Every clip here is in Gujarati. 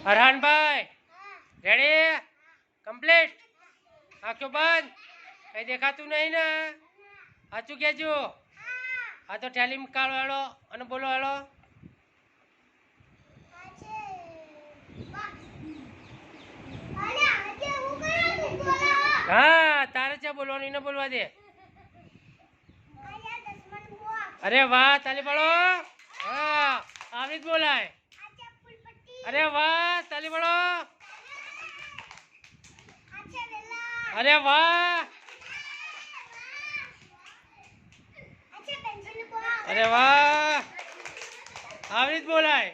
અરહાન ભાઈ રેડી કમ્પ્લીટ આંખો બંધ કઈ દેખાતું નહીં ને સાચું કહેજો આ તો ઠેલી કાઢો હેડો અને બોલો હેડો હા તારે છે બોલવાનું એને બોલવા દે અરે વાહ તાલી પાડો હા આવી જ બોલાય અરે વાહ તાલી પાડો અરે વાહ અરે વાહ આવી જ બોલાય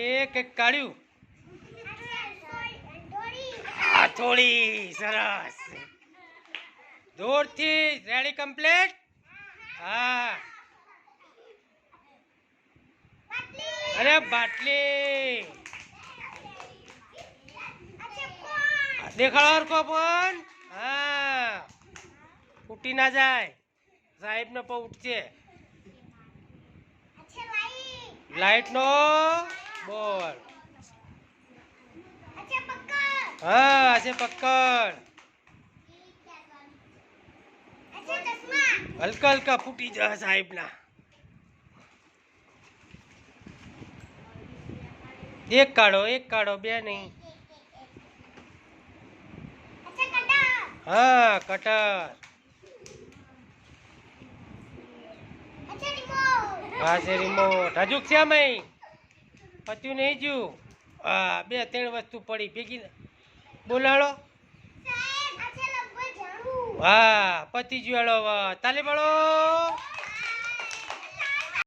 એક કાઢ્યું થોડી સરસ દૂરથી રેડી કમ્પ્લીટ હા અરે બાટલી દેખાડો કો પણ હા ઉઠી ના જાય સાહેબ નો પણ ઉઠશે લાઈટ નો બોલ હા આજે પકડ હલકા હલકા ફૂટી જાય સાહેબ ના એક કાઢો બે નહીં હા કટર હા છે રિમોટ હજુ છે મય પત્યું નહીં જ્યું હા 2-3 વસ્તુ પડી ભેગી બોલાડો હા પતી જ્યું તાલી પાડો